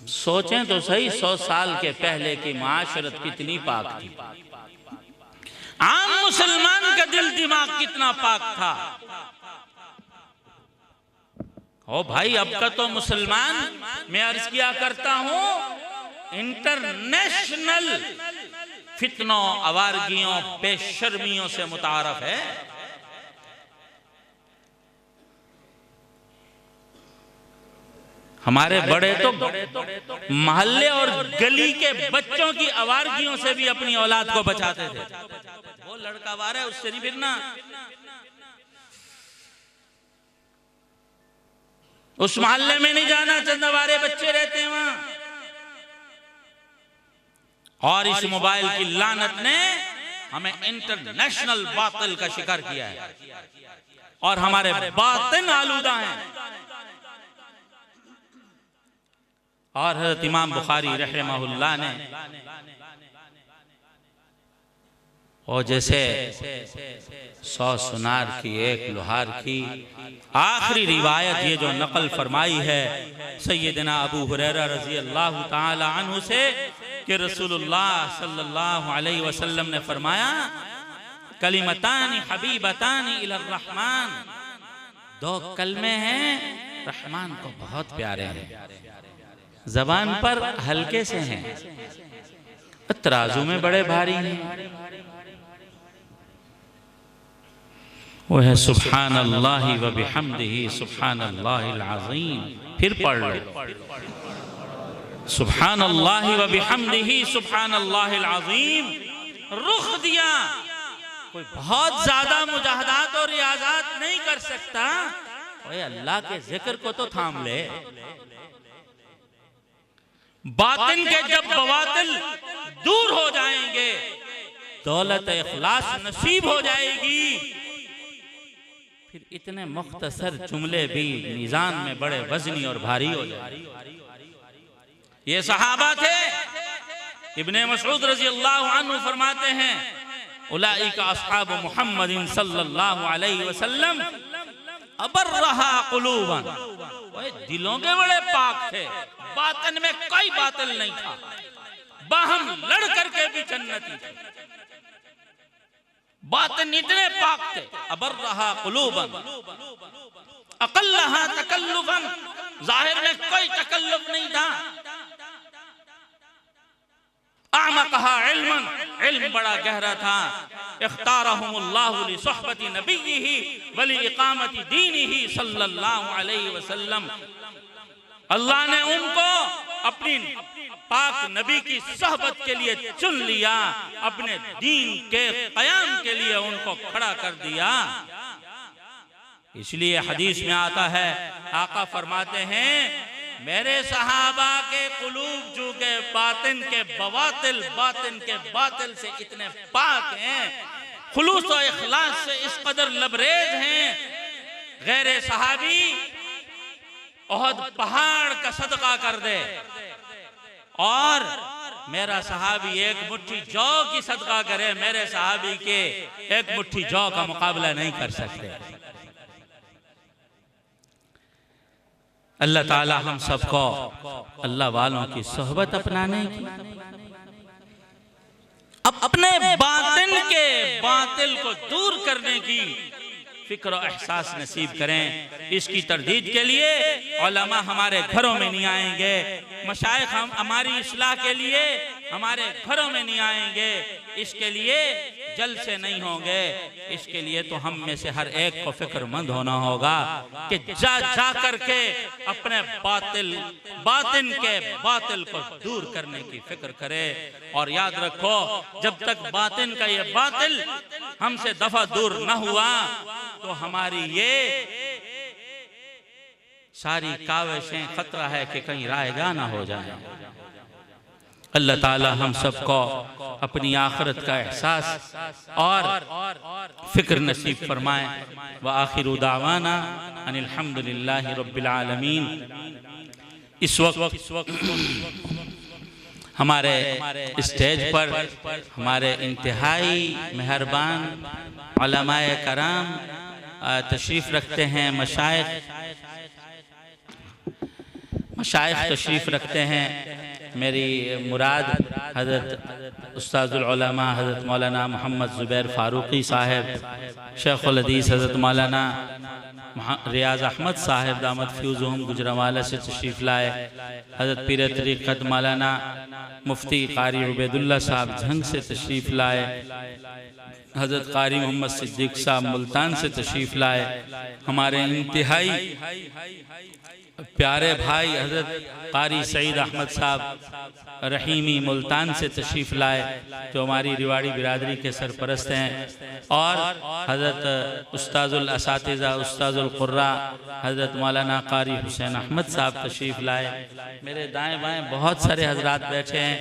सोचें तो सही, 100 साल के पहले की माशरत कितनी पाक थी, आम मुसलमान का दिल दिमाग कितना पाक था। ओ भाई, अब का तो मुसलमान, मैं अर्ज किया करता हूं, इंटरनेशनल फितनों, आवारगियों, बेशर्मियों से मुतारफ है। हमारे बड़े तो मोहल्ले और गली के बच्चों की आवारगियों से भी अपनी औलाद को बचाते थे। वो लड़का वार है, उससे नहीं फिरना, उस मोहल्ले में नहीं जाना, चंदवारे बच्चे रहते हैं वहां। और इस मोबाइल की लानत ने हमें इंटरनेशनल बातिल का शिकार किया है और हमारे बातिन आलूदा हैं। और हज़रत इमाम बुखारी रहमहुल्लाह ने, और जैसे 100 सुनार की एक लोहार की आखिरी रिवायत ये जो नकल फरमाई है सैयदना अबू हुरैरा रज़ी अल्लाह ताला अन्हु से कि रसूलुल्लाह सल्लल्लाहु अलैहि वसल्लम ने फरमाया, कलिमतानी हबीबतानी इलर रहमान, 2 कलमे हैं रहमान को बहुत प्यारे हैं, जबान पर हल्के से हैं, तराजू में बड़े भारी हैं। वो है सुब्हानल्लाहि व बिहम्दिही सुब्हानल्लाहिल अज़ीम। फिर पढ़ लो, सुब्हानल्लाहि व बिहम्दिही सुब्हानल्लाहिल अज़ीम। रुख दिया, कोई बहुत ज्यादा मुजाहदात और रियाजात नहीं कर सकता, ओए अल्लाह के जिक्र को तो थाम ले। बातिन के जब बवातिल दूर हो जाएंगे, दौलत इखलास नसीब हो जाएगी, फिर इतने मुख्तसर जुमले भी मीज़ान में बड़े वजनी और भारी हो जाएंगे। ये सहाबा थे। इब्ने मसऊद रज़ी अल्लाहु अन्हु फरमाते हैं, उलाइका अस्हाब मुहम्मदिन सल्लल्लाहु अलैहि वसल्लम अबर्रहा कुलूबन। ओए दिलों के बड़े पाक थे, बातिन में कोई बातिल नहीं था, बाहम लड़ करके भी जन्नती थे, बातिन इतने पाक थे। अबर्रहा कुलूबन अक़ल्लहा तकल्लुफन, जाहिर में कोई तकल्लुफ नहीं था। आमक़हा इल्मन, इल्म बड़ा गहरा था। इख्तारहुमुल्लाहु लिसुहबति नबिय्यिही व लिइक़ामति दीनिही सल्लल्लाहु अलैहि वसल्लम। अल्लाह ने उनको अपनी पाक नबी की सोहबत के लिए चुन लिया, अपने दीन के क़याम के लिए उनको खड़ा कर दिया। इसलिए हदीस में आता है, आका फरमाते हैं, मेरे सहाबा के कुलूब जो के बातिन के बवातिल, बातिन के बातिल से इतने पाक हैं, खुलूस और इखलास से इस कदर लबरेज हैं, गैर सहाबी ओहद पहाड़ का सदका कर दे और मेरा सहाबी एक मुट्ठी जौ की सदका करे, मेरे सहाबी के एक मुट्ठी जौ का मुकाबला नहीं कर सकते। अल्लाह ताला हम सबको अल्लाह वालों की सोहबत अपनाने की, अपने बातिन के बातिल को दूर करने की फिक्र और एहसास नसीब करें। इसकी तरदीद के लिए उलमा हमारे घरों में नहीं आएंगे, मशाइख हम हमारी इस्लाह के लिए हमारे घरों में नहीं आएंगे, इसके लिए जलसे नहीं होंगे। इसके लिए तो हम में से हर एक को फिक्रमंद होना होगा कि जा करके अपने बातिन के बातिल को दूर करने की फिक्र करे। और याद रखो, जब तक बातिन का ये बातिल हमसे दफा दूर न हुआ तो हमारी ये सारी काविशें खतरा है कि कहीं रायगा ना हो जाए। अल्लाह ताला हम सबको अपनी आखिरत का एहसास और फिक्र नसीब फरमाए। व आखिरु दावाना अनिल हम्दुलिल्लाहि रब्बिल आलमीन। इस वक्त हमारे स्टेज पर हमारे इंतहाई मेहरबान उलमाए कराम तशरीफ़ रखते हैं, मशाइख तशरीफ़ रखते हैं। मेरी मुराद हज़रत उस्ताजुल उलमा हज़रत मौलाना मोहम्मद ज़ुबैर फ़ारूक़ी साहब, शेख़ुल हदीस हज़रत मौलाना रियाज़ अहमद साहब दामद फ़्यूज़ुहुम गुजरांवाला से तशरीफ़ लाए। हज़रत पीर तरीक़त मौलाना मुफ्ती क़ारी उबैदुल्लाह साहब झंग से तशरीफ़ लाए। हज़रत क़ारी मोहम्मद सिद्दीक़ साहब मुल्तान से तशरीफ़ लाए। हमारे इंतहाई प्यारे भाई हज़रत क़ारी सईद अहमद साहब रहीमी मुल्तान से तशरीफ़ लाए, जो हमारी रिवाड़ी बिरादरी के सरपरस्त हैं। और हज़रत उस्ताजुल असातिज़ा उस्ताजुल क़ुर्रा हज़रत मौलाना क़ारी हुसैन अहमद साहब तशरीफ़ लाए। मेरे दाएँ बाएँ बहुत सारे हज़रात बैठे हैं।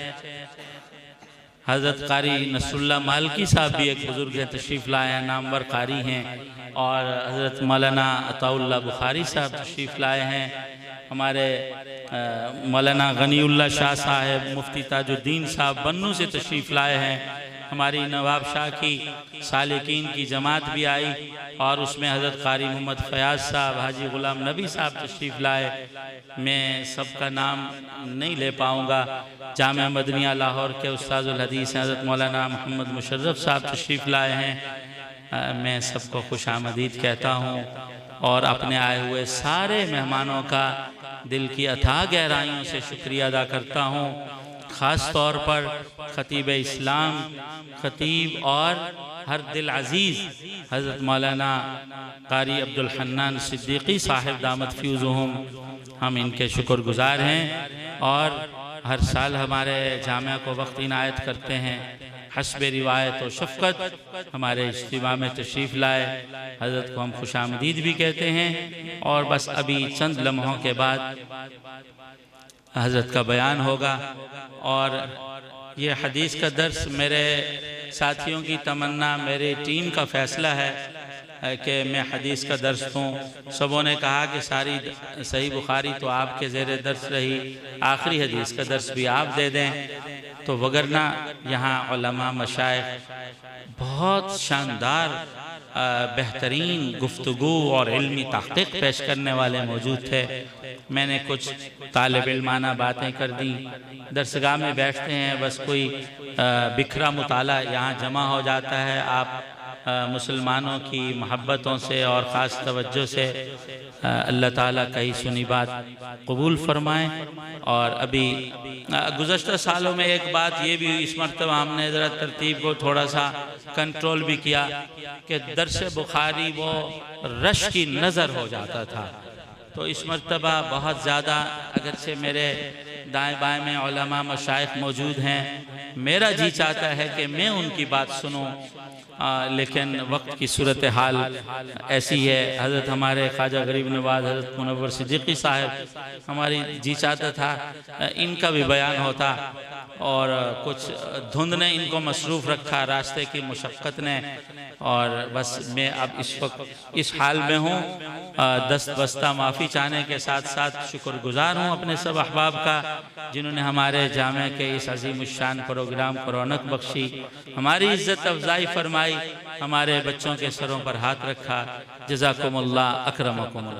हज़रत क़ारी नसरुल्लाह मालकी साहब भी एक बुज़ुर्ग हैं, तशरीफ़ लाए हैं, नामवर क़ारी हैं। और हज़रत मौलाना अताउल्लाह बुखारी साहब तशरीफ़ लाए हैं। हमारे मौलाना गनीउल्लाह शाह साहब मुफ्ती ताजुद्दीन साहब बन्नू से तशरीफ़ लाए हैं। हमारी नवाब शाह की सालिकीन की जमात भी आई और उसमें हज़रत क़ारी मोहम्मद फ़याज़ साहब, हाजी ग़ुलाम नबी साहब तशरीफ़ लाए। मैं सबका नाम नहीं ले पाऊँगा। जामिया मदनिया लाहौर के उस्ताजुल हदीस हज़रत मौलाना मोहम्मद मुशर्रफ साहब तशरीफ़ लाए हैं। मैं सबको खुशामदीद कहता हूँ और अपने आए हुए सारे मेहमानों का दिल की अथाह गहराइयों से शुक्रिया अदा करता हूँ। ख़ास तौर पर ख़तीब इस्लाम, ख़तीब और हर दिल अज़ीज़ हज़रत मौलाना क़ारी अब्दुल हन्नान सिद्दीक़ी साहिब दामद फ़्यूज़ुहुम, हम इनके शुक्रगुज़ार हैं और हर साल हमारे जामिया को वक्त इनायत करते हैं। हस्बे रिवायत और शफ़क़त हमारे इज्तिमा में तशरीफ़ लाए। हज़रत को हम खुशामदीद भी कहते हैं। और बस अभी चंद लम्हों के बाद हज़रत का बयान होगा। और ये हदीस का दर्स मेरे साथियों की तमन्ना, मेरी टीम का फ़ैसला है कि मैं हदीस का दर्स दूँ। सबों ने कहा कि सारी सही बुखारी तो आपके ज़ेर दर्स रही, आखिरी हदीस का दर्स भी आप दे दें। तो वगरना यहाँ उलमा मशाइख बहुत शानदार बेहतरीन गुफ्तगू और इल्मी तहक़ीक़ पेश करने वाले मौजूद थे। मैंने कुछ तालिब इल्माना बातें कर दी। दरसगाह में बैठते हैं, बस कोई बिखरा मुताला यहाँ जमा हो जाता है। आप मुसलमानों की मोहब्बतों से और ख़ास तवज्जो से अल्लाह ताला कही सुनी बात कबूल फ़रमाएँ। और अभी गुज़श्ता सालों में एक बात ये भी, इस मरतबा हमने ज़रा तरतीब को थोड़ा सा कंट्रोल भी किया कि दर्स बुखारी वो रश की नज़र हो जाता था। तो इस मरतबा बहुत ज़्यादा, अगरचे मेरे दाएँ बाएँ में उलमा मशाइख मौजूद हैं, मेरा जी चाहता है कि मैं उनकी बात सुनूं, लेकिन वक्त की सूरत हाल ऐसी है। हज़रत हमारे ख्वाजा गरीब नवाज हज़रत मुनव्वर सिद्दीक़ी साहब, हमारी जी चाहता था इनका भी बयान होता, और कुछ धुंध ने इनको मसरूफ़ रखा, रास्ते की मुशक्क़त ने। और बस मैं अब इस वक्त इस हाल में हूँ, दस्त बस्ता माफ़ी चाहने के साथ साथ शुक्रगुज़ार हूँ अपने सब अहबाब का, जिन्होंने हमारे जामे के इस अज़ीम उश्शान प्रोग्राम को रौनक बख्शी, हमारी इज़्ज़त अफ़ज़ाई फरमाई, हमारे बच्चों के सरों पर हाथ रखा। जज़ाकुमुल्लाह, अकरमकुमुल्लाह।